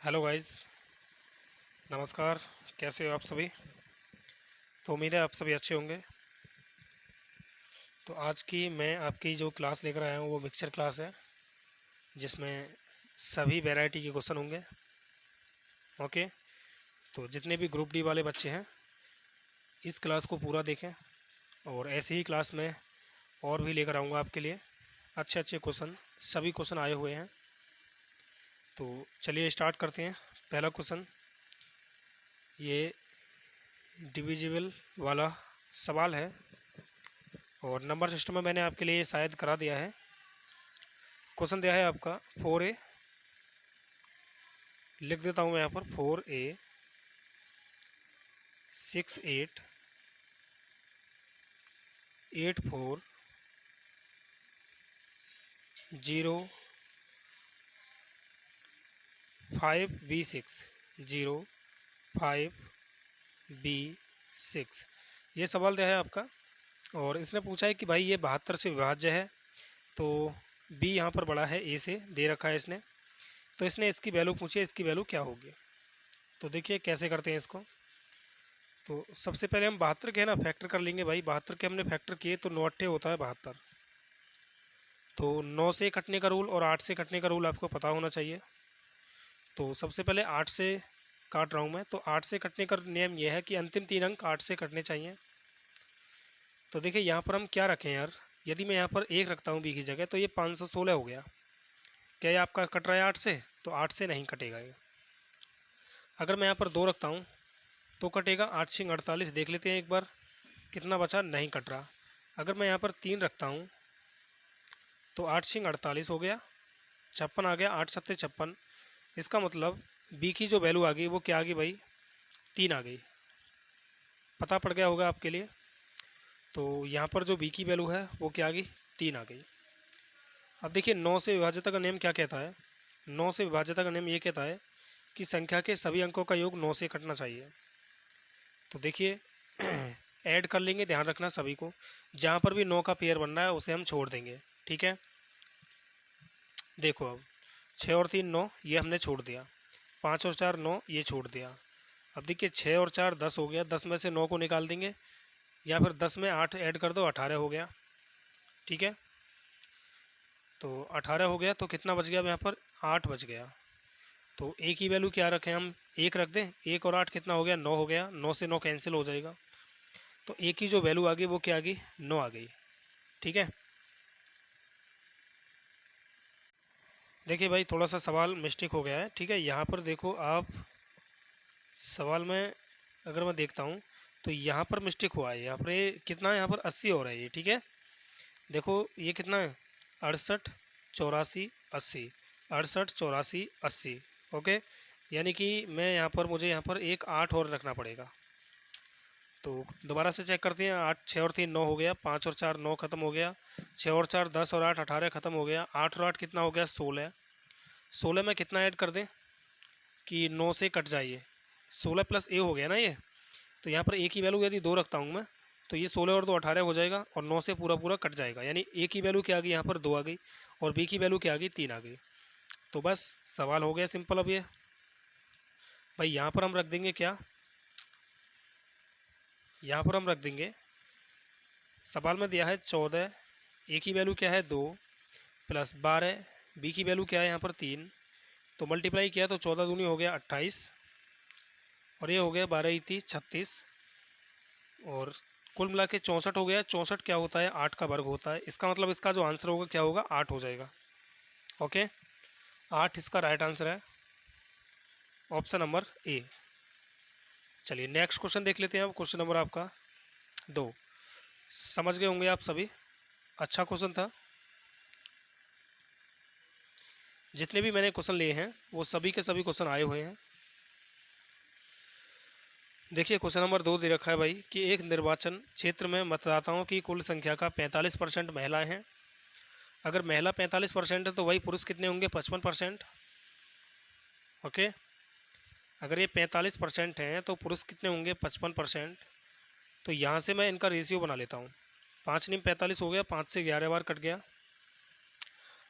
Hello guys, नमस्कार। कैसे हो आप सभी? तो उम्मीद है आप सभी अच्छे होंगे। तो आज की मैं आपकी जो क्लास लेकर आया हूँ वो मिक्सचर क्लास है, जिसमें सभी वैरायटी के क्वेश्चन होंगे। ओके, तो जितने भी ग्रुप डी वाले बच्चे हैं इस क्लास को पूरा देखें, और ऐसे ही क्लास में और भी लेकर आऊँगा आपके लिए अच्छे अच्छे क्वेश्चन। सभी क्वेश्चन आए हुए हैं, तो चलिए स्टार्ट करते हैं। पहला क्वेश्चन, ये डिविजिबल वाला सवाल है और नंबर सिस्टम में मैंने आपके लिए शायद करा दिया है। क्वेश्चन दिया है आपका 4A, लिख देता हूँ मैं यहाँ पर 4A 6 8 8 4 0 5 B6 0 5 B6, ये सवाल दिया है आपका। और इसने पूछा है कि भाई ये 72 से विभाज्य है, तो B यहाँ पर बड़ा है A से, दे रखा है इसने। तो इसने इसकी वैल्यू पूछी है, इसकी वैल्यू क्या होगी। तो देखिए कैसे करते हैं इसको। तो सबसे पहले हम 72 के है ना फैक्टर कर लेंगे। भाई 72 के हमने फैक्टर किए तो 9 अट्ठे होता है 72। तो 9 से कटने का रूल और 8 से कटने का रूल आपको पता होना चाहिए। तो सबसे पहले 8 से काट रहा हूँ मैं। तो 8 से कटने का नियम यह है कि अंतिम 3 अंक 8 से कटने चाहिए। तो देखिए यहाँ पर हम क्या रखें यार, यदि मैं यहाँ पर 1 रखता हूँ बी की जगह तो ये 516 हो गया। क्या ये आपका कट रहा है 8 से? तो 8 से नहीं कटेगा ये। अगर मैं यहाँ पर 2 रखता हूँ तो कटेगा। 8 छिंग 48, देख लेते हैं एक बार कितना बचा, नहीं कट रहा। अगर मैं यहाँ पर 3 रखता हूँ तो 8 छिंग 48 हो गया, 56 आ गया, 8 सत्ते 56। इसका मतलब बी की जो वैल्यू आ गई वो क्या आ गई भाई, 3 आ गई। पता पड़ गया होगा आपके लिए। तो यहाँ पर जो बी की वैल्यू है वो क्या आ गई, 3 आ गई। अब देखिए 9 से विभाज्यता का नियम क्या कहता है। 9 से विभाज्यता का नियम ये कहता है कि संख्या के सभी अंकों का योग 9 से कटना चाहिए। तो देखिए ऐड कर लेंगे, ध्यान रखना सभी को। जहाँ पर भी 9 का पेयर बन रहा है उसे हम छोड़ देंगे, ठीक है। देखो अब 6 और 3 9, ये हमने छोड़ दिया। 5 और 4 9, ये छोड़ दिया। अब देखिए 6 और 4 10 हो गया, 10 में से 9 को निकाल देंगे, या फिर 10 में 8 ऐड कर दो, 18 हो गया, ठीक है। तो 18 हो गया, तो कितना बच गया यहाँ पर, 8 बच गया। तो ए की वैल्यू क्या रखें हम, 1 रख दें। 1 और 8 कितना हो गया, 9 हो गया। 9 से 9 कैंसिल हो जाएगा। तो ए की जो वैल्यू आ गई वो क्या आ गई, 9 आ गई, ठीक है। देखिए भाई थोड़ा सा सवाल मिस्टेक हो गया है, ठीक है। यहाँ पर देखो आप, सवाल में अगर मैं देखता हूँ तो यहाँ पर मिस्टेक हुआ है। यहाँ पर ये कितना है, यहाँ पर 80 हो रहा है ये, ठीक है। देखो ये कितना है, 68 84 80, 68 84 80, ओके। यानी कि मैं यहाँ पर, मुझे यहाँ पर एक 8 और रखना पड़ेगा। तो दोबारा से चेक करते हैं। 8 6 और 3 9 हो गया, 5 और 4 9 खत्म हो गया, 6 और 4 10 और 8 18 खत्म हो गया, 8 और 8 कितना हो गया, 16। 16 में कितना ऐड कर दें कि 9 से कट जाइए, 16 प्लस ए हो गया ना ये। तो यहाँ पर ए की वैल्यू यदि 2 रखता हूँ मैं तो ये 16 और 2 18 हो जाएगा, और 9 से पूरा पूरा कट जाएगा। यानी ए की वैल्यू क्या आ गई, यहाँ पर 2 आ गई, और बी की वैल्यू क्या आ गई, 3 आ गई। तो बस सवाल हो गया सिंपल। अब ये भाई यहाँ पर हम रख देंगे क्या, यहाँ पर हम रख देंगे, सवाल में दिया है 14, ए की वैल्यू क्या है 2, प्लस 12, बी की वैल्यू क्या है यहाँ पर 3। तो मल्टीप्लाई किया तो 14 दूनी हो गया 28, और ये हो गया 12 30 36, और कुल मिला के 64 हो गया। 64 क्या होता है, 8 का वर्ग होता है। इसका मतलब इसका जो आंसर होगा क्या होगा, 8 हो जाएगा, ओके। 8 इसका राइट आंसर है, ऑप्शन नंबर ए। चलिए नेक्स्ट क्वेश्चन देख लेते हैं। अब क्वेश्चन नंबर आपका 2, समझ गए होंगे आप सभी, अच्छा क्वेश्चन था। जितने भी मैंने क्वेश्चन लिए हैं वो सभी के सभी क्वेश्चन आए हुए हैं। देखिए क्वेश्चन नंबर 2 दे रखा है भाई कि एक निर्वाचन क्षेत्र में मतदाताओं की कुल संख्या का 45% महिलाएं हैं। अगर महिला 45% है तो वही पुरुष कितने होंगे, 55%, ओके। अगर ये 45% हैं तो पुरुष कितने होंगे, 55%। तो यहाँ से मैं इनका रेशियो बना लेता हूँ। 5 × 45 हो गया, 5 से 11 बार कट गया।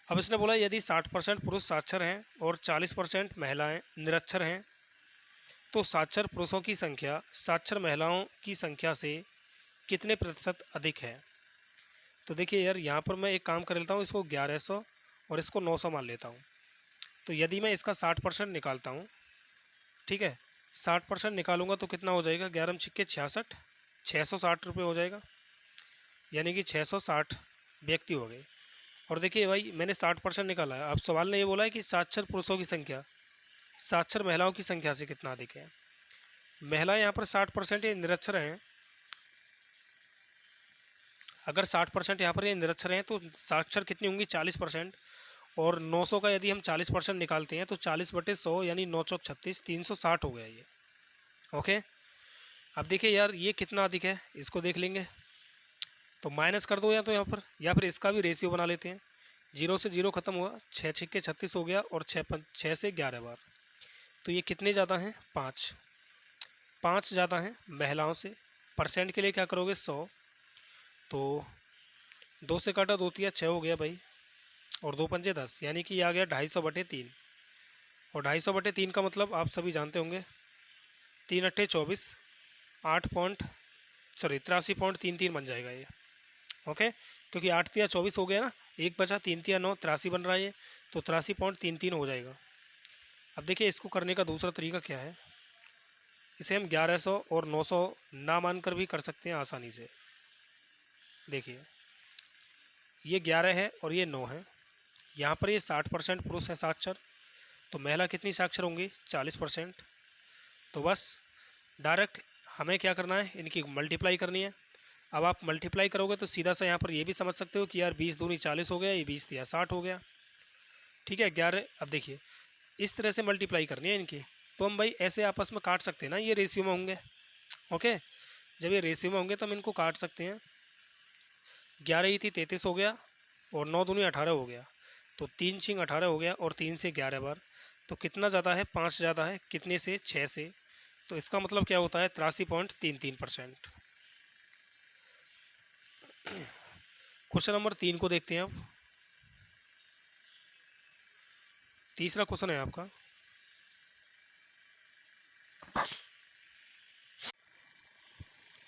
अब इसने बोला यदि 60% पुरुष साक्षर हैं और 40% महिलाएं निरक्षर हैं तो साक्षर पुरुषों की संख्या साक्षर महिलाओं की संख्या से कितने प्रतिशत अधिक है। तो देखिए यार, यहाँ पर मैं एक काम कर लेता हूँ, इसको 1100 और इसको 900 मान लेता हूँ। तो यदि मैं इसका 60% निकालता हूँ, ठीक है, 60% निकालूंगा तो कितना हो जाएगा, 11 छिक्के 66, 660 रुपये हो जाएगा, यानी कि 660 व्यक्ति हो गए। और देखिए भाई, मैंने 60% निकाला है। अब सवाल ने ये बोला है कि साक्षर पुरुषों की संख्या साक्षर महिलाओं की संख्या से कितना अधिक है। महिलाएं यहाँ पर 60% ये निरक्षर हैं। अगर 60% यहाँ पर ये निरक्षर हैं तो साक्षर कितनी होंगी, 40%। और 900 का यदि हम 40% निकालते हैं तो 40/100 यानी 9 चौक 36, 360 हो गया ये। ओके, अब देखिए यार, ये कितना अधिक है इसको देख लेंगे। तो माइनस कर दो या तो यहाँ पर, या फिर इसका भी रेशियो बना लेते हैं। 0 से 0 खत्म हुआ, 6 छिक्के 36 हो गया, और 6 से 11 बार। तो ये कितने ज़्यादा हैं, 5 ज़्यादा हैं महिलाओं से। परसेंट के लिए क्या करोगे, 100। तो 2 से काटा 2 तिया 6 हो गया भाई, और 2 पंजे 10, यानी कि ये आ गया 250/3। और 250/3 का मतलब आप सभी जानते होंगे, 3 अट्ठे 24, 83.33 बन जाएगा ये। ओके, क्योंकि 8 तिया 24 हो गया ना, एक बचा, 3 तिया 9, 83 बन रहा है ये, तो 83.33 हो जाएगा। अब देखिए, इसको करने का दूसरा तरीका क्या है, इसे हम 1100 और 900 ना मानकर भी कर सकते हैं आसानी से। देखिए, ये 11 है और ये 9 है। यहाँ पर ये 60% पुरुष है साक्षर, तो महिला कितनी साक्षर होंगी, 40%। तो बस डायरेक्ट हमें क्या करना है, इनकी मल्टीप्लाई करनी है। अब आप मल्टीप्लाई करोगे तो सीधा सा यहाँ पर ये भी समझ सकते हो कि यार 20 दूनी 40 हो गया, ये 20 तिया 60 हो गया, ठीक है, 11। अब देखिए, इस तरह से मल्टीप्लाई करनी है इनकी। तो हम भाई ऐसे आपस में काट सकते हैं ना, ये रेशियो में होंगे। ओके, जब ये रेशियो में होंगे तो हम इनको काट सकते हैं। 11 ही थी 33 हो गया, और 9 दूनी 18 हो गया, तो 3 छिंग 18 हो गया, और 3 से 11 बार। तो कितना ज़्यादा है, 5 ज़्यादा है, कितने से, 6 से। तो इसका मतलब क्या होता है, 83.33%। क्वेश्चन नंबर 3 को देखते हैं अब। तीसरा क्वेश्चन है आपका,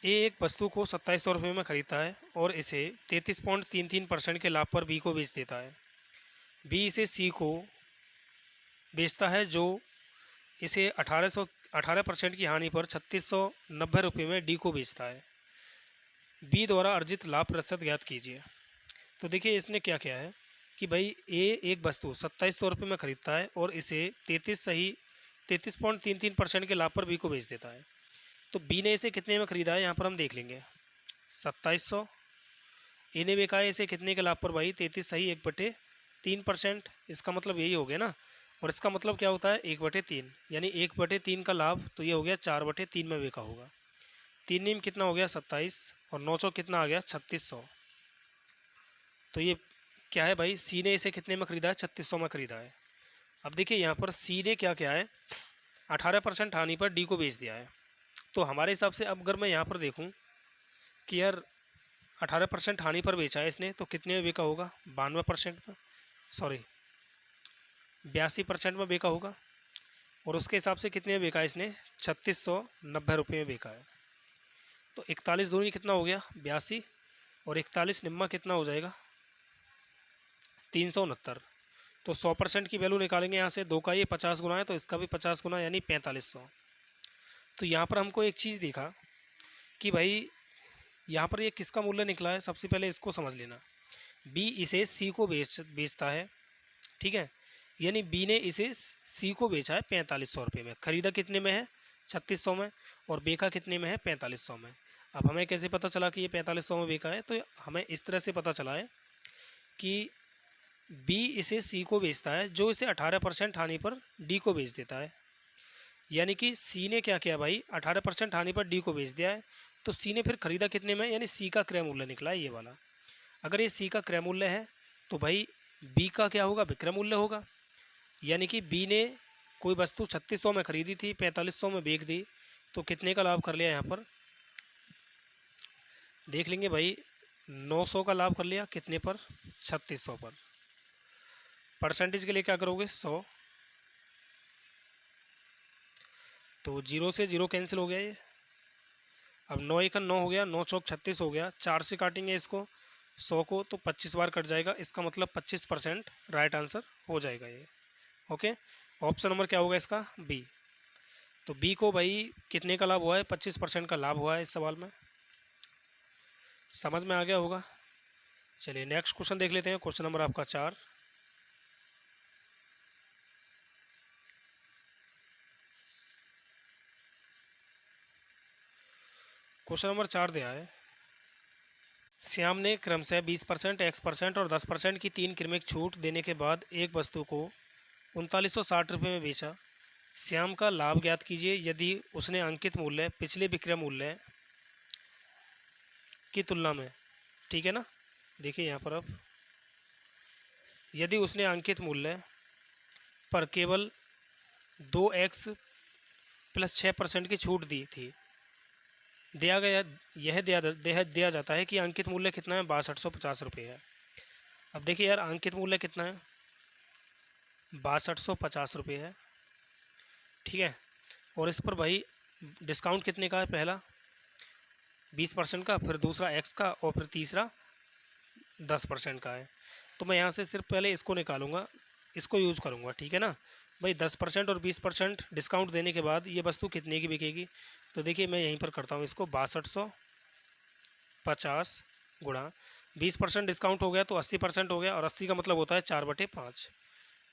ए एक वस्तु को 2700 रुपये में खरीदता है और इसे 33.33% के लाभ पर बी को बेच देता है। बी इसे सी को बेचता है जो इसे 18% की हानि पर 3690 रुपये में डी को बेचता है। बी द्वारा अर्जित लाभ प्रतिशत ज्ञात कीजिए। तो देखिए, इसने क्या किया है कि भाई ए एक वस्तु 2700 रुपये में खरीदता है और इसे 33.33% के लाभ पर बी को बेच देता है। तो बी ने इसे कितने में ख़रीदा है, यहाँ पर हम देख लेंगे, 2700। ए ने बेचा है इसे कितने के लाभ पर भाई, 33 सही 1/3%। इसका मतलब यही हो गया ना, और इसका मतलब क्या होता है, 1/3, यानी 1/3 का लाभ, तो ये हो गया 4/3 में बेचा होगा। 3 नीम कितना हो गया, 27, और 9 चौक कितना आ गया, 3600। तो ये क्या है भाई, सी ने इसे कितने में ख़रीदा है, 3600 में ख़रीदा है। अब देखिए, यहाँ पर सी ने क्या किया है, 18% हानि पर डी को बेच दिया है। तो हमारे हिसाब से अब अगर मैं यहाँ पर देखूँ कि यार 18% हानि पर बेचा है इसने, तो कितने में बेचा होगा, 92% में, सॉरी 82% में बेचा होगा। और उसके हिसाब से कितने में बेचा इसने, 3690 रुपये में बेचा है। तो 41 दूनी कितना हो गया, 82, और 41 निम्मा कितना हो जाएगा, 369। तो 100% की वैल्यू निकालेंगे यहाँ से, 2 का ये 50 गुना है तो इसका भी 50 गुना, यानी 4500। तो यहाँ पर हमको एक चीज़ दिखा कि भाई यहाँ पर ये किसका मूल्य निकला है। सबसे पहले इसको समझ लेना, बी इसे सी को बेचता है, ठीक है, यानी बी ने इसे सी को बेचा है 4500 रुपये में। ख़रीदा कितने में है, 3600 में, और बेचा कितने में है, 4500 में। अब हमें कैसे पता चला कि ये 4500 में बेचा है, तो हमें इस तरह से पता चला है कि बी इसे सी को बेचता है जो इसे 18% हानि पर डी को बेच देता है। यानी कि सी ने क्या किया भाई, 18% हानि पर डी को बेच दिया है। तो सी ने फिर ख़रीदा कितने में, यानी सी का क्रय मूल्य निकला है ये वाला। अगर ये सी का क्रय मूल्य है तो भाई बी का क्या होगा, विक्रय मूल्य होगा। यानी कि बी ने कोई वस्तु 3600 में ख़रीदी थी, 4500 में बेच दी, तो कितने का लाभ कर लिया, यहाँ पर देख लेंगे भाई, 900 का लाभ कर लिया, कितने पर, 3600 पर। परसेंटेज के लिए क्या करोगे 100, तो 0 से 0 कैंसिल हो गया ये। अब 9 एकन 9 हो गया, 9 चौक 36 हो गया, 4 से काटेंगे इसको 100 को तो 25 बार कट जाएगा, इसका मतलब 25% राइट आंसर हो जाएगा ये। ओके, ऑप्शन नंबर क्या होगा इसका बी। तो बी को भाई कितने का लाभ हुआ है, 25% का लाभ हुआ है इस सवाल में। समझ में आ गया होगा। चलिए नेक्स्ट क्वेश्चन देख लेते हैं, क्वेश्चन नंबर आपका 4। क्वेश्चन नंबर 4 दिया है, श्याम ने क्रमशः 20%, X% और 10% की 3 क्रमिक छूट देने के बाद एक वस्तु को 3960 रुपये में बेचा। श्याम का लाभ ज्ञात कीजिए यदि उसने अंकित मूल्य पिछले विक्रय मूल्य की तुलना में, ठीक है ना। देखिए यहाँ पर अब यदि उसने अंकित मूल्य पर केवल 2x + 6% की छूट दी थी, दिया गया यह दिया जाता है कि अंकित मूल्य कितना है, 6250 रुपये है। अब देखिए यार अंकित मूल्य कितना है, 6250 रुपये है, ठीक है। और इस पर भाई डिस्काउंट कितने का है, पहला 20% का, फिर दूसरा x का और फिर तीसरा 10% का है। तो मैं यहाँ से सिर्फ पहले इसको निकालूंगा, इसको यूज करूँगा, ठीक है ना भाई। 10% और 20% डिस्काउंट देने के बाद ये वस्तु कितने की बिकेगी, तो देखिए मैं यहीं पर करता हूँ इसको 6250 गुणा 20% डिस्काउंट हो गया तो 80% हो गया, और 80 का मतलब होता है 4/5।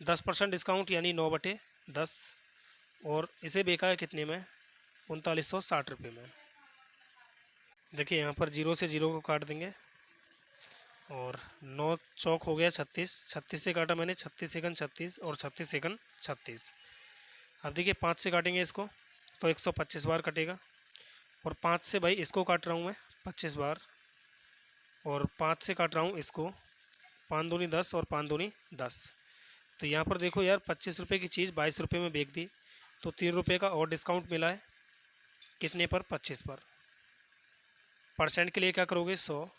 10% डिस्काउंट यानी 9/10, और इसे बेचा है कितने में, 3960 रुपये में। देखिए यहाँ पर 0 से 0 को काट देंगे, और 9 चौक हो गया 36, 36 से काटा मैंने, 36 सेकंड 36 और 36 सेकंड 36। अब देखिए 5 से काटेंगे इसको तो 125 बार कटेगा, और 5 से भाई इसको काट रहा हूँ मैं 25 बार, और 5 से काट रहा हूँ इसको, 5 दूनी 10 और 5 दूनी 10। तो यहाँ पर देखो यार 25 रुपये की चीज़ 22 रुपये में बेच दी, तो 3 रुपये का और डिस्काउंट मिला है, कितने पर, 25 पर। परसेंट के लिए क्या करोगे 100,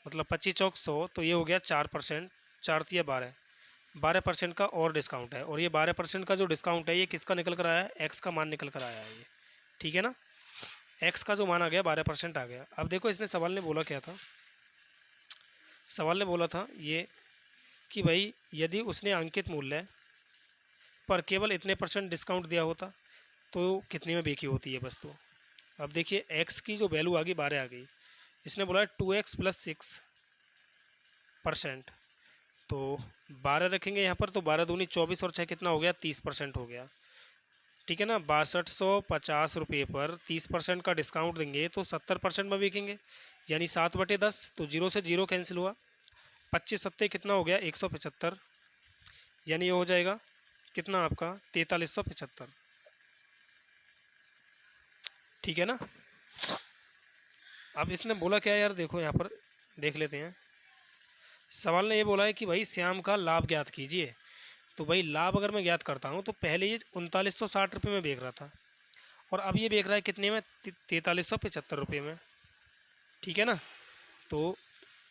मतलब 25 चौक 100, तो ये हो गया 4%, 4 तिया 12, 12% का और डिस्काउंट है। और ये 12% का जो डिस्काउंट है ये किसका निकल कर आया है, एक्स का मान निकल कर आया है ये, ठीक है ना। एक्स का जो मान आ गया 12% आ गया। अब देखो इसने सवाल ने बोला क्या था, सवाल ने बोला था ये कि भाई यदि उसने अंकित मूल्य पर केवल इतने % डिस्काउंट दिया होता तो कितने में बेची होती है वस्तु। अब देखिए एक्स की जो वैल्यू आ गई 12 आ गई, इसने बोला है 2x + 6%, तो 12 रखेंगे यहाँ पर, तो 12 दूनी 24 और 6 कितना हो गया, 30% हो गया, ठीक है ना। 6250 रुपये पर 30% का डिस्काउंट देंगे तो 70% में बिकेंगे, यानी 7/10, तो 0 से 0 कैंसिल हुआ, 25 सत्ते कितना हो गया, 175, यानी ये हो जाएगा कितना आपका 4375, ठीक है ना। अब इसने बोला क्या यार, देखो यहाँ पर देख लेते हैं। सवाल ने ये बोला है कि भाई श्याम का लाभ ज्ञात कीजिए, तो भाई लाभ अगर मैं ज्ञात करता हूँ तो पहले ये 3960 रुपये में बेच रहा था, और अब ये बेच रहा है कितने में, 4375 रुपये में, ठीक है ना। तो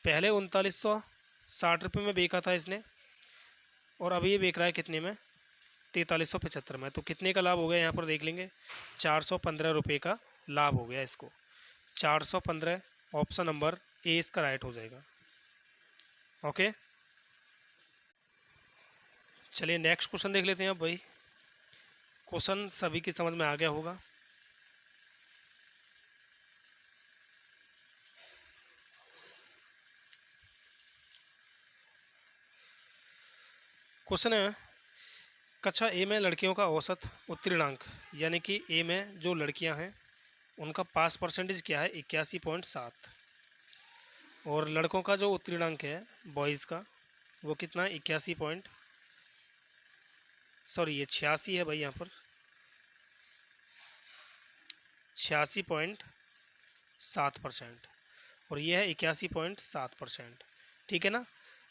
पहले 3960 रुपये में बेचा था इसने, और अब ये बेच रहा है कितने में, 4375 में। तो कितने का लाभ हो गया यहाँ पर देख लेंगे, 415 रुपये का लाभ हो गया इसको, 415। ऑप्शन नंबर ए इसका राइट हो जाएगा। ओके, चलिए नेक्स्ट क्वेश्चन देख लेते हैं। अब भाई क्वेश्चन सभी की समझ में आ गया होगा। क्वेश्चन है, कक्षा ए में लड़कियों का औसत उत्तीर्णांक, यानी कि ए में जो लड़कियां हैं उनका पास परसेंटेज क्या है, 81.7, और लड़कों का जो उत्तीर्णांक है बॉयज़ का वो कितना है, 86 है भाई, यहाँ पर 86.7%, और ये है 81.7%, ठीक है ना।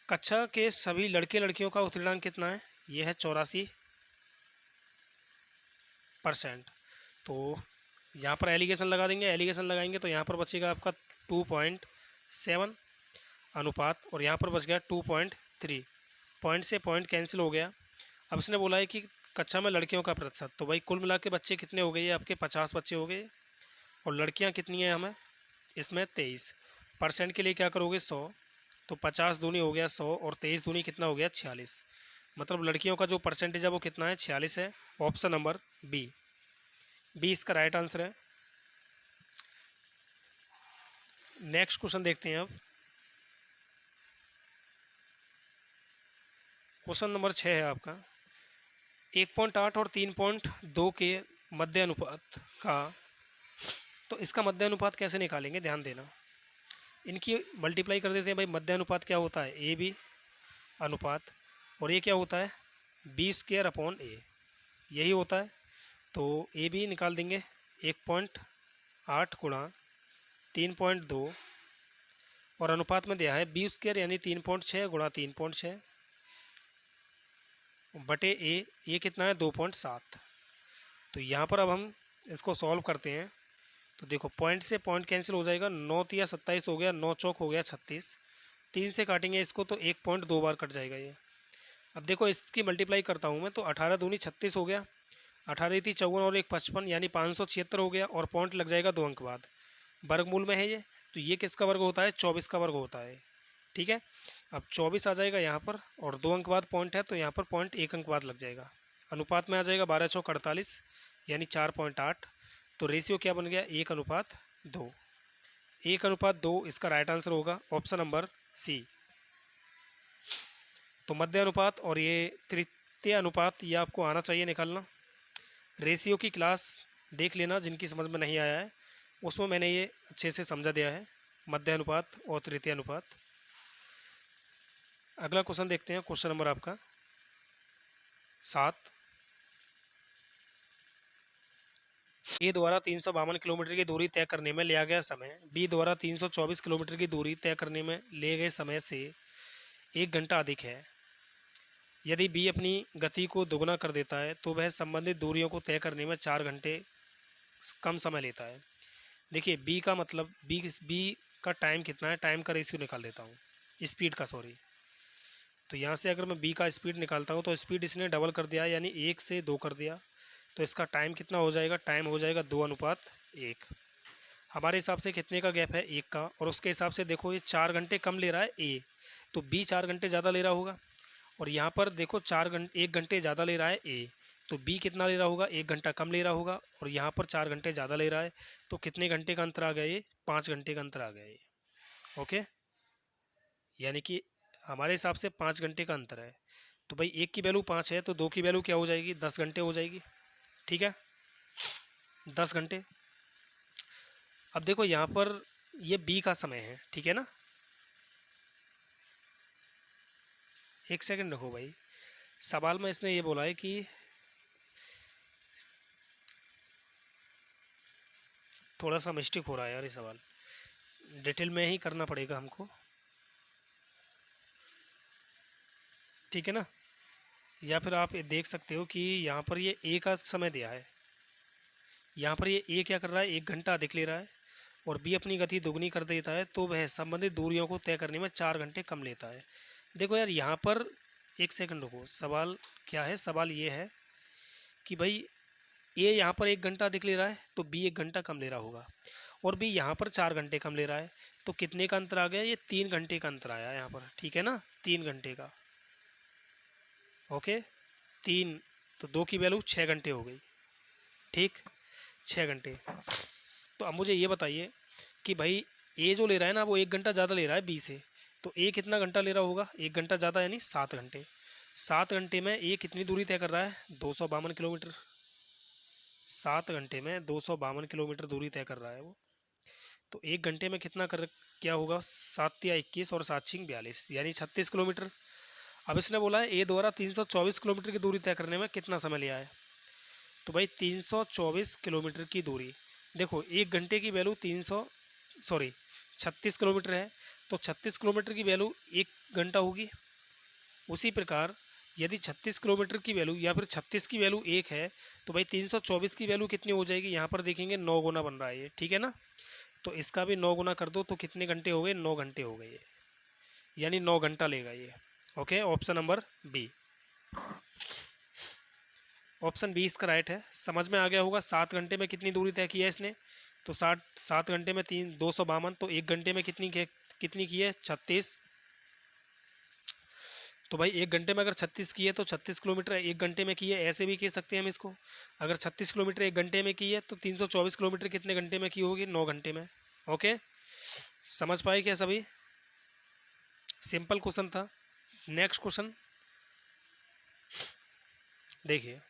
कक्षा के सभी लड़के लड़कियों का उत्तीर्णांक कितना है, ये है 84%। तो यहाँ पर एलिगेशन लगा देंगे, एलिगेशन लगाएंगे तो यहाँ पर बचेगा आपका 2.7 अनुपात, और यहाँ पर बच गया 2.3 पॉइंट से पॉइंट कैंसिल हो गया। अब इसने बोला है कि कक्षा में लड़कियों का प्रतिशत, तो भाई कुल मिला के बच्चे कितने हो गए, ये आपके 50 बच्चे हो गए, और लड़कियां कितनी हैं हमें इसमें 23। परसेंट के लिए क्या करोगे 100, तो 50 दूनी हो गया 100 और 23 दूनी कितना हो गया 46। मतलब लड़कियों का जो परसेंटेज है वो कितना है 46 है। ऑप्शन नंबर बी, बी इसका राइट आंसर है। नेक्स्ट क्वेश्चन देखते हैं अब। क्वेश्चन नंबर 6 है आपका, 1.8 और 3.2 के मध्य अनुपात का, तो इसका मध्य अनुपात कैसे निकालेंगे, ध्यान देना। इनकी मल्टीप्लाई कर देते हैं भाई। मध्य अनुपात क्या होता है, ए बी अनुपात, और ये क्या होता है बी स्क्वायर अपॉन ए, यही होता है। तो ए बी निकाल देंगे 1.8 गुणा 3.2, और अनुपात में दिया है बी स्क्वायर यानी 3.6 गुणा 3.6 बटे ए, ये कितना है 2.7। तो यहाँ पर अब हम इसको सॉल्व करते हैं। तो देखो पॉइंट से पॉइंट कैंसिल हो जाएगा, 9 तिया 27 हो गया, 9 चौक हो गया 36, 3 से काटेंगे इसको तो 1 पॉइंट 2 बार कट जाएगा ये। अब देखो इसकी मल्टीप्लाई करता हूँ मैं, तो 18 दूनी 36 हो गया, 18 थी 54 और 1 55 यानी 576 हो गया, और पॉइंट लग जाएगा 2 अंक बाद। वर्गमूल में है ये, तो ये किसका वर्ग होता है 24 का वर्ग होता है, ठीक है। अब 24 आ जाएगा यहाँ पर, और 2 अंक बाद पॉइंट है तो यहाँ पर पॉइंट 1 अंक बाद लग जाएगा। अनुपात में आ जाएगा 12 चौक 48 यानी 4.8। तो रेशियो क्या बन गया 1:2, 1:2 इसका राइट आंसर होगा ऑप्शन नंबर सी। तो मध्य अनुपात और ये तृतीय अनुपात ये आपको आना चाहिए निकालना। रेशियो की क्लास देख लेना, जिनकी समझ में नहीं आया है उसमें मैंने ये अच्छे से समझा दिया है, मध्य अनुपात और तृतीय अनुपात। अगला क्वेश्चन देखते हैं, क्वेश्चन नंबर आपका 7। ए द्वारा 352 किलोमीटर की दूरी तय करने में लिया गया समय बी द्वारा 324 किलोमीटर की दूरी तय करने में लिए गए समय से 1 घंटा अधिक है। यदि बी अपनी गति को दोगुना कर देता है तो वह संबंधित दूरियों को तय करने में 4 घंटे कम समय लेता है। देखिए बी का मतलब बी का टाइम कितना है, टाइम का रेशियो निकाल देता हूँ, स्पीड का सॉरी। तो यहाँ से अगर मैं बी का स्पीड निकालता हूँ तो स्पीड इसने डबल कर दिया यानी 1 से 2 कर दिया, तो इसका टाइम कितना हो जाएगा, टाइम हो जाएगा 2:1। हमारे हिसाब से कितने का गैप है 1 का, और उसके हिसाब से देखो ये 4 घंटे कम ले रहा है ए, तो बी 4 घंटे ज़्यादा ले रहा होगा। और यहाँ पर देखो 1 घंटे ज़्यादा ले रहा है ए, तो बी कितना ले रहा होगा 1 घंटा कम ले रहा होगा, और यहाँ पर 4 घंटे ज़्यादा ले रहा है, तो कितने घंटे का अंतर आ गया ये 5 घंटे का अंतर आ गया ये। ओके, यानी कि हमारे हिसाब से 5 घंटे का अंतर है। तो भाई 1 की वैल्यू 5 है तो 2 की वैल्यू क्या हो जाएगी 10 घंटे हो जाएगी, ठीक है 10 घंटे। अब देखो यहाँ पर ये बी का समय है, ठीक है ना, एक सेकंड रखो भाई। सवाल में इसने ये बोला है कि थोड़ा सा मिस्टेक हो रहा है यार, ये सवाल डिटेल में ही करना पड़ेगा हमको, ठीक है ना। या फिर आप ये देख सकते हो कि यहाँ पर ये ए का समय दिया है, यहाँ पर ये ए क्या कर रहा है 1 घंटा अधिक ले रहा है, और बी अपनी गति दुगनी कर देता है तो वह संबंधित दूरियों को तय करने में 4 घंटे कम लेता है। देखो यार यहाँ पर एक सेकंड रुको, सवाल क्या है, सवाल ये है कि भाई ए यहाँ पर 1 घंटा अधिक ले रहा है तो बी 1 घंटा कम ले रहा होगा, और बी यहाँ पर 4 घंटे कम ले रहा है, तो कितने का अंतर आ गया, ये 3 घंटे का अंतर आया यहाँ पर, ठीक है ना 3 घंटे का। ओके 3, तो 2 की वैल्यू 6 घंटे हो गई, ठीक 6 घंटे। तो अब मुझे ये बताइए कि भाई ए जो ले रहा है ना वो 1 घंटा ज़्यादा ले रहा है बी से, तो ए कितना घंटा ले रहा होगा 1 घंटा ज़्यादा यानी 7 घंटे। 7 घंटे में ए कितनी दूरी तय कर रहा है 252 किलोमीटर, 7 घंटे में 252 किलोमीटर दूरी तय कर रहा है वो। तो 1 घंटे में कितना कर क्या होगा 7 या 21 और 7 छिंग 42 यानी 36 किलोमीटर। अब इसने बोला है ए द्वारा 324 किलोमीटर की दूरी तय करने में कितना समय लिया है, तो भाई 324 किलोमीटर की दूरी, देखो 1 घंटे की वैल्यू 36 किलोमीटर है, तो 36 किलोमीटर की वैल्यू 1 घंटा होगी। उसी प्रकार यदि 36 किलोमीटर की वैल्यू या फिर 36 की वैल्यू 1 है तो भाई 324 की वैल्यू कितनी हो जाएगी, यहाँ पर देखेंगे 9 गुना बन रहा है ये, ठीक है ना। तो इसका भी 9 गुना कर दो तो कितने घंटे हो गए 9 घंटे हो गए ये, यानी 9 घंटा लेगा ये। Okay, option number B. Option B इसका राइट है। समझ में आ गया होगा। 7 घंटे में कितनी दूरी तय की है इसने, तो 7 घंटे में 252, तो 1 घंटे में कितनी की है, 36। तो भाई 1 घंटे में अगर 36 की है तो 36 किलोमीटर 1 घंटे में की है, ऐसे भी कह सकते हैं हम इसको। अगर 36 किलोमीटर 1 घंटे में की है तो 324 किलोमीटर कितने घंटे में की होगी, 9 घंटे में। ओके, समझ पाए क्या सभी? सिंपल क्वेश्चन था। नेक्स्ट क्वेश्चन देखिए,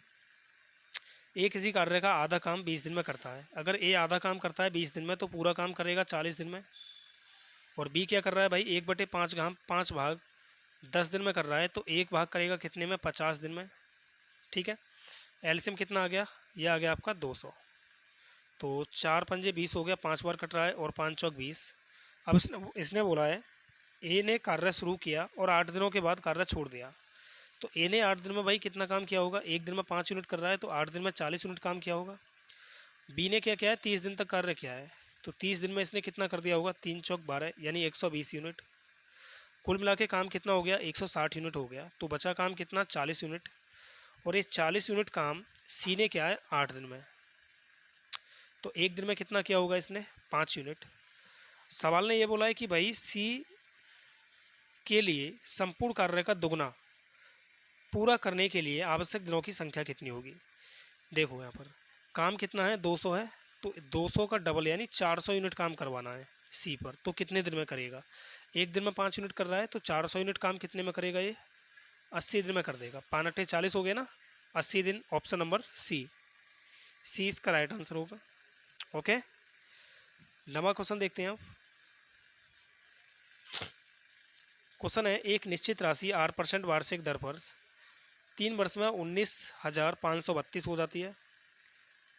ए किसी कार्य का आधा काम 20 दिन में करता है। अगर ए आधा काम करता है 20 दिन में, तो पूरा काम करेगा 40 दिन में। और बी क्या कर रहा है भाई, 1/5 काम 5 भाग 10 दिन में कर रहा है, तो 1 भाग करेगा कितने में, 50 दिन में। ठीक है, एलसीएम कितना आ गया, ये आ गया आपका 200। तो 4 पंजे 20 हो गया, 5 बार कट रहा है, और 5 चौक 20। अब इसने बोला है ए ने कार्य शुरू किया और 8 दिनों के बाद कार्य छोड़ दिया। तो ए ने 8 दिन में भाई कितना काम किया होगा, 1 दिन में 5 यूनिट कर रहा है, तो 8 दिन में 40 यूनिट काम किया होगा। बी ने क्या किया है, 30 दिन तक कार्य किया है, तो 30 दिन में इसने कितना कर दिया होगा, 3 चौक 12 यानी 120 यूनिट। कुल मिला के काम कितना हो गया, 160 यूनिट हो गया। तो बचा काम कितना, 40 यूनिट। और ये 40 यूनिट काम सी ने किया है 8 दिन में, तो 1 दिन में कितना किया होगा इसने, 5 यूनिट। सवाल ने ये बोला है कि भाई सी के लिए संपूर्ण कार्य का दुगना पूरा करने के लिए आवश्यक दिनों की संख्या कितनी होगी। देखो यहाँ पर काम कितना है, 200 है, तो 200 का डबल यानी 400 यूनिट काम करवाना है सी पर। तो कितने दिन में करेगा, 1 दिन में 5 यूनिट कर रहा है, तो 400 यूनिट काम कितने में करेगा, ये 80 दिन में कर देगा। 5 40 हो गया ना, 80 दिन। ऑप्शन नंबर सी, सी इसका राइट आंसर होगा। ओके, नवा क्वेश्चन देखते हैं आप। क्वेश्चन है, एक निश्चित राशि 8% वार्षिक दर पर 3 वर्ष में 19,532 हो जाती है।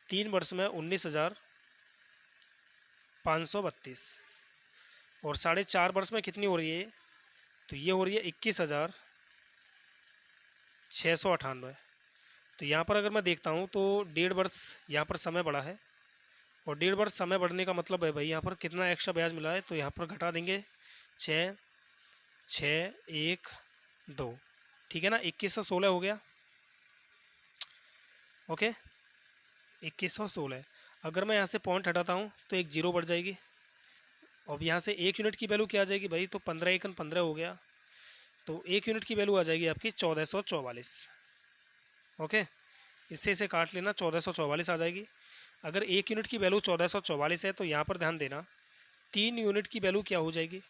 3 वर्ष में 19,532 और 4.5 वर्ष में कितनी हो रही है, तो ये हो रही है 21,698। तो यहाँ पर अगर मैं देखता हूँ तो 1.5 वर्ष यहाँ पर समय बढ़ा है, और 1.5 वर्ष समय बढ़ने का मतलब है भाई यहाँ पर कितना एक्स्ट्रा ब्याज मिला है, तो यहाँ पर घटा देंगे 6 6 1 2, ठीक है ना, 2116 हो गया। ओके, 2116। अगर मैं यहाँ से पॉइंट हटाता हूँ तो एक जीरो बढ़ जाएगी। अब यहाँ से 1 यूनिट की वैल्यू क्या आ जाएगी भाई, तो 15 एकन 15 हो गया, तो 1 यूनिट की वैल्यू आ जाएगी आपकी 1444। ओके, इससे इसे काट लेना, 1444 आ जाएगी। अगर 1 यूनिट की वैल्यू 1444 है, तो यहाँ पर ध्यान देना 3 यूनिट की वैल्यू क्या हो जाएगी,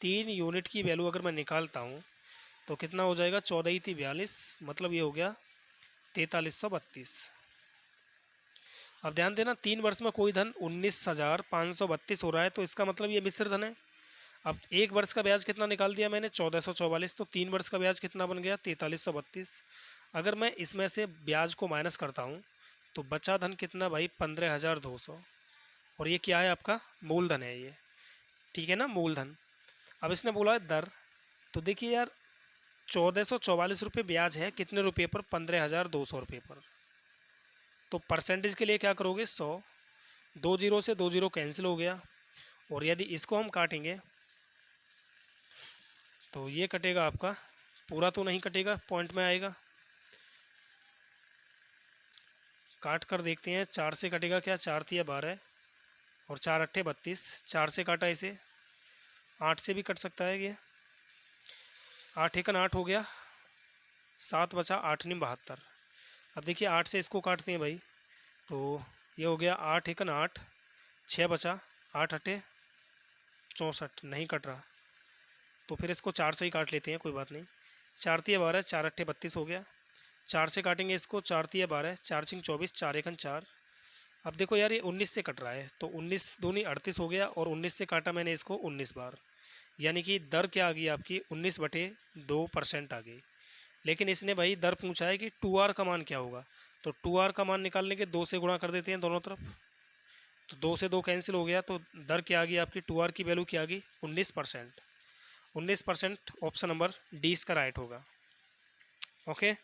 3 यूनिट की वैल्यू अगर मैं निकालता हूँ तो कितना हो जाएगा, 14 × 42, मतलब ये हो गया 4332। अब ध्यान देना 3 वर्ष में कोई धन 19,532 हो रहा है, तो इसका मतलब ये मिश्र धन है। अब 1 वर्ष का ब्याज कितना निकाल दिया मैंने, 1444, तो 3 वर्ष का ब्याज कितना बन गया, 4332। अगर मैं इसमें से ब्याज को माइनस करता हूँ तो बचा धन कितना भाई, 15,200। और ये क्या है, आपका मूलधन है ये, ठीक है ना, मूलधन। अब इसने बोला है दर, तो देखिए यार 1444 रुपये ब्याज है, कितने रुपये पर, 15,200 रुपये पर। तो परसेंटेज के लिए क्या करोगे, 100, 2 जीरो से 2 जीरो कैंसिल हो गया। और यदि इसको हम काटेंगे तो ये कटेगा आपका, पूरा तो नहीं कटेगा, पॉइंट में आएगा। काट कर देखते हैं, 4 से कटेगा क्या, 4 × 3 = 12 और 4 × 8 = 32। 4 से काटा इसे, 8 से भी कट सकता है ये, 8 × 8 हो गया, 7 बचा, 8 × 9 = 72। अब देखिए 8 से इसको काटते हैं भाई, तो ये हो गया 8 × 8, 6 बचा, 8 × 8 = 64, नहीं कट रहा, तो फिर इसको 4 से ही काट लेते हैं, कोई बात नहीं। 4 × 3 = 12, 4 × 8 = 32 हो गया। 4 से काटेंगे इसको, 4 × 3 = 12, 4 × 5 = 24, 4 × 1 = 4। अब देखो यार ये 19 से कट रहा है, तो 19 दूनी 38 हो गया, और 19 से काटा मैंने इसको 19 बार, यानी कि दर क्या आ गई आपकी, 19/2% आ गई। लेकिन इसने भाई दर पूछा है कि 2R का मान क्या होगा, तो 2R का मान निकालने के 2 से गुणा कर देते हैं दोनों तरफ, तो 2 से 2 कैंसिल हो गया, तो दर क्या आ गई आपकी, 2R की वैल्यू क्या आ गई, 19%। 19%, ऑप्शन नंबर डी इसका राइट होगा। ओके,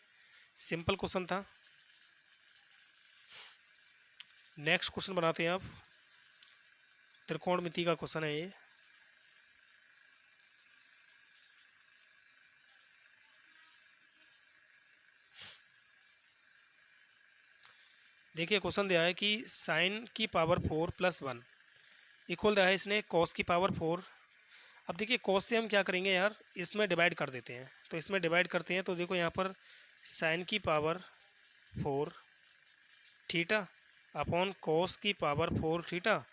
सिंपल क्वेश्चन था। नेक्स्ट क्वेश्चन बनाते हैं आप, त्रिकोणमिति का क्वेश्चन है ये। देखिए क्वेश्चन दिया है कि साइन की पावर 4 प्लस 1 इक्वल दिया है इसने कॉस की पावर 4। अब देखिए कॉस से हम क्या करेंगे यार, इसमें डिवाइड कर देते हैं। तो इसमें डिवाइड करते हैं तो देखो यहाँ पर साइन की पावर 4 थीटा अपॉन कॉस की पावर 4 थीटा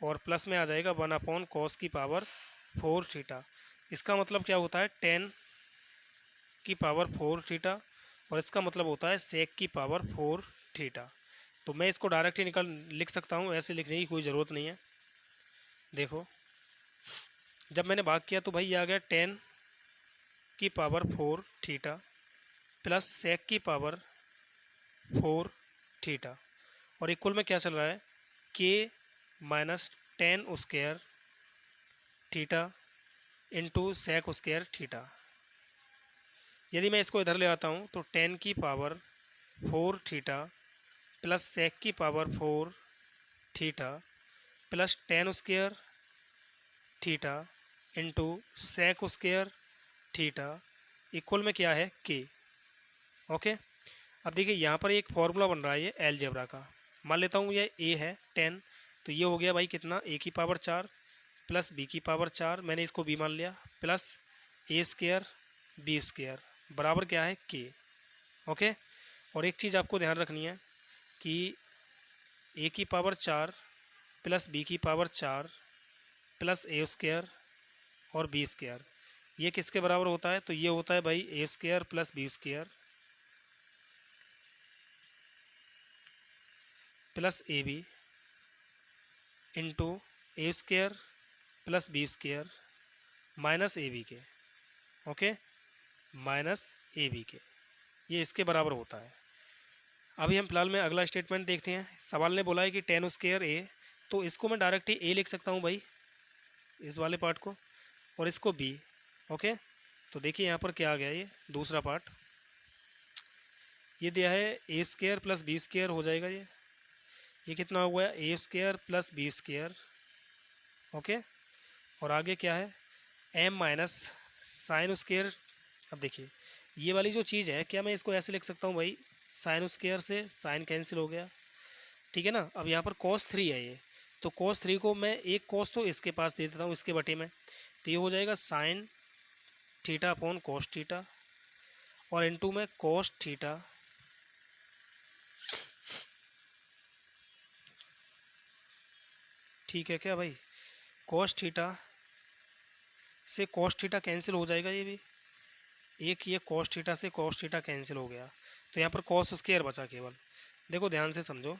और प्लस में आ जाएगा 1 अपॉन कॉस की पावर 4 थीटा। इसका मतलब क्या होता है 10 की पावर 4 थीटा और इसका मतलब होता है सेक की पावर 4 थीटा। तो मैं इसको डायरेक्ट ही लिख सकता हूँ, ऐसे लिखने की कोई ज़रूरत नहीं है। देखो जब मैंने भाग किया तो भाई ये आ गया 10 की पावर 4 थीटा प्लस सेक की पावर 4 थीटा और इक्वल में क्या चल रहा है के minus 10 square theta into sec square theta. यदि मैं इसको इधर ले आता हूँ तो 10 की पावर 4 थीटा प्लस सेक की power 4 theta plus 10 square theta into sec square theta equal में क्या है के। ओके, अब देखिए यहाँ पर एक फॉर्मूला बन रहा है ये अलजेब्रा का। मान लेता हूँ ये ए है 10, तो ये हो गया भाई कितना ए की पावर 4 प्लस बी की पावर 4, मैंने इसको बी मान लिया, प्लस ए स्क्वायर बी स्क्वायर बराबर क्या है के। ओके, और एक चीज़ आपको ध्यान रखनी है कि ए की पावर 4 प्लस बी की पावर 4 प्लस ए स्क्वायर और बी स्क्वायर ये किसके बराबर होता है, तो ये होता है भाई A square plus B square plus A B into A square plus B square minus A B के। ओके, माइनस ए बी के, ये इसके बराबर होता है। अभी हम फिलहाल में अगला स्टेटमेंट देखते हैं। सवाल ने बोला है कि 10 स्क्वायर ए, तो इसको मैं डायरेक्ट ही ए लिख सकता हूँ भाई, इस वाले पार्ट को, और इसको बी। ओके, तो देखिए यहाँ पर क्या आ गया, ये दूसरा पार्ट ये दिया है A square plus B square हो जाएगा ये कितना हो गया A square plus B square. Okay, और आगे क्या है एम माइनस साइन स्क्वायर। अब देखिए ये वाली जो चीज़ है, क्या मैं इसको ऐसे लिख सकता हूँ भाई, साइन स्क्वायर से साइन कैंसिल हो गया, ठीक है ना। अब यहाँ पर cos 3 है ये, तो cos 3 को मैं एक cos तो इसके पास दे देता हूँ, इसके बटे में, तो ये हो जाएगा sine theta upon cos theta और इनटू में cos थीटा ठीक है क्या भाई, cos थीटा से cos थीटा कैंसिल हो जाएगा, ये भी एक ये cos थीटा से cos थीटा कैंसिल हो गया, तो यहाँ पर cos स्क्वायर बचा केवल। देखो ध्यान से समझो,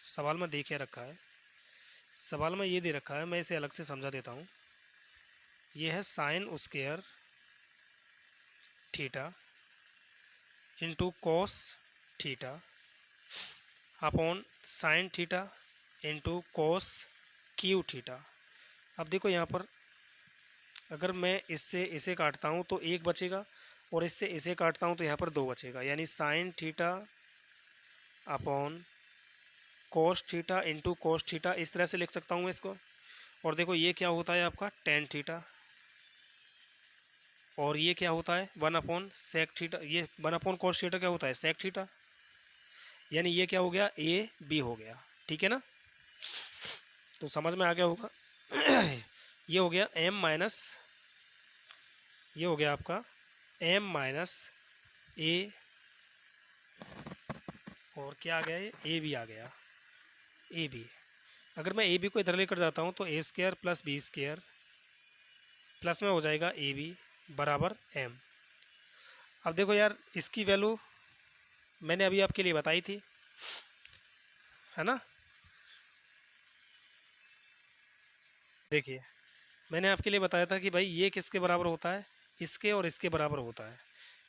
सवाल में दे के रखा है, सवाल में ये दे रखा है, मैं इसे अलग से समझा देता हूँ। ये है sine square theta into cos theta upon sine theta into cos Q theta. अब देखो यहाँ पर अगर मैं इससे इसे काटता हूँ तो एक बचेगा और इससे इसे काटता हूँ तो यहाँ पर दो बचेगा, यानी sine theta upon cos theta into cos theta, इस तरह से लिख सकता हूँ मैं इसको। और देखो ये क्या होता है आपका टेन थीटा और ये क्या होता है 1 अपॉन सेक थीटा, ये 1 अपॉन कॉस थीटा क्या होता है सेक थीटा, यानी ये क्या हो गया ए बी हो गया, ठीक है ना। तो समझ में आ गया होगा ये हो गया एम माइनस, ये हो गया आपका एम माइनस ए और क्या आ गया ये ए बी आ गया, ए बी। अगर मैं ए बी को इधर लेकर जाता हूँ तो A square plus B square plus में हो जाएगा ए बी बराबर एम। अब देखो यार इसकी वैल्यू मैंने अभी आपके लिए बताई थी, है ना। देखिए मैंने आपके लिए बताया था कि भाई ये किसके बराबर होता है, इसके और इसके बराबर होता है।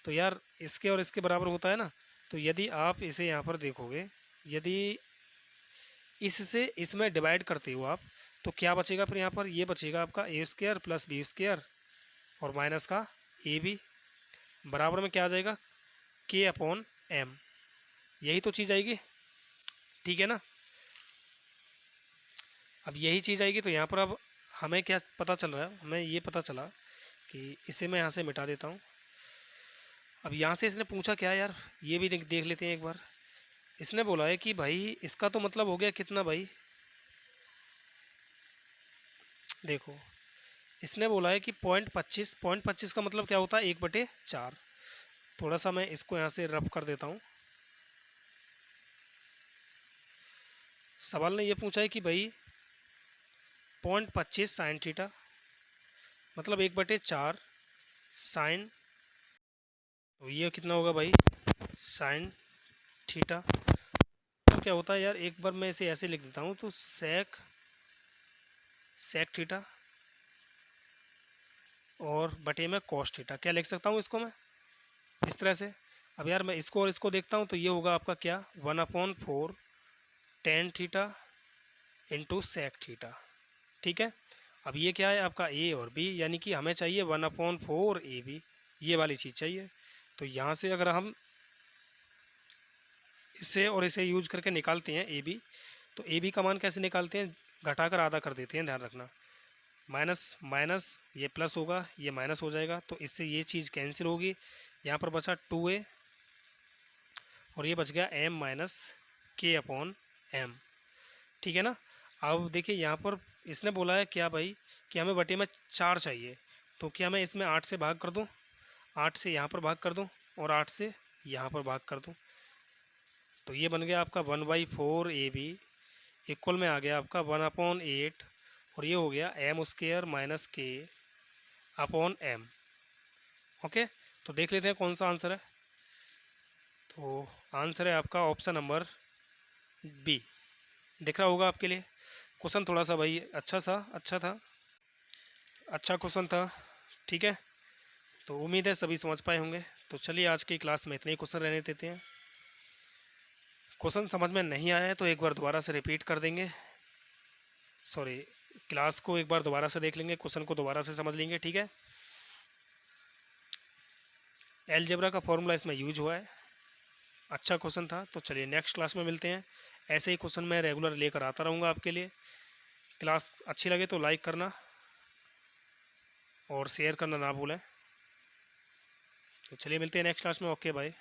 तो यार इसके और इसके बराबर होता है ना, तो यदि आप इसे यहाँ पर देखोगे, यदि इससे इसमें डिवाइड करते हो आप, तो क्या बचेगा फिर यहाँ पर, ये बचेगा आपका ए स्क्वायर प्लस बी स्क्वायर और माइनस का ए बी बराबर में क्या आ जाएगा के अपॉन एम, यही तो चीज़ आएगी, ठीक है ना। अब यही चीज़ आएगी तो यहाँ पर अब हमें क्या पता चल रहा है, हमें ये पता चला कि इसे मैं यहाँ से मिटा देता हूँ। अब यहाँ से इसने पूछा क्या यार, ये भी देख लेते हैं एक बार। इसने बोला है कि भाई इसका तो मतलब हो गया कितना भाई, देखो इसने बोला है कि 0.25, 0.25 का मतलब क्या होता है 1/4। थोड़ा सा मैं इसको यहाँ से रफ कर देता हूँ। सवाल ने ये पूछा है कि भाई 0.25 साइन थीटा मतलब 1/4 साइन, तो ये कितना होगा भाई साइन थीटा। तो क्या होता है यार, एक बार मैं इसे ऐसे लिख देता हूँ, तो सेक थीटा और बटे में कॉस थीटा, क्या लिख सकता हूँ इसको मैं इस तरह से। अब यार मैं इसको और इसको देखता हूँ, तो ये होगा आपका क्या 1/4 tan theta into sec theta, ठीक है। अब ये क्या है आपका ए और बी, यानी कि हमें चाहिए 1/4 AB, ये वाली चीज़ चाहिए। तो यहाँ से अगर हम इसे और इसे यूज करके निकालते हैं ए बी, तो ए बी का मान कैसे निकालते हैं, घटाकर आधा कर देते हैं, ध्यान रखना। माइनस माइनस ये प्लस होगा, ये माइनस हो जाएगा, तो इससे ये चीज़ कैंसिल होगी। यहाँ पर बचा 2a और ये बच गया m माइनस k/m, ठीक है ना। अब देखिए यहाँ पर इसने बोला है क्या भाई कि हमें बटे में 4 चाहिए, तो क्या मैं इसमें 8 से भाग कर दूँ, 8 से यहाँ पर भाग कर दूँ और 8 से यहाँ पर भाग कर दूँ, तो ये बन गया आपका 1/4 AB इक्वल में आ गया आपका 1/8 और ये हो गया m² माइनस k/m। ओके, तो देख लेते हैं कौन सा आंसर है। तो आंसर है आपका ऑप्शन नंबर बी। दिख रहा होगा आपके लिए। क्वेश्चन थोड़ा सा भाई अच्छा था, अच्छा क्वेश्चन था, ठीक है। तो उम्मीद है सभी समझ पाए होंगे। तो चलिए आज की क्लास में इतने ही क्वेश्चन रहने देते हैं। क्वेश्चन समझ में नहीं आया है तो एक बार दोबारा से रिपीट कर देंगे, सॉरी क्लास को एक बार दोबारा से देख लेंगे, क्वेश्चन को दोबारा से समझ लेंगे, ठीक है। अलजेब्रा का फॉर्मूला इसमें यूज हुआ है, अच्छा क्वेश्चन था। तो चलिए नेक्स्ट क्लास में मिलते हैं। ऐसे ही क्वेश्चन मैं रेगुलर लेकर आता रहूँगा आपके लिए। क्लास अच्छी लगे तो लाइक करना और शेयर करना ना भूलें। तो चलिए मिलते हैं नेक्स्ट क्लास में। Okay bye.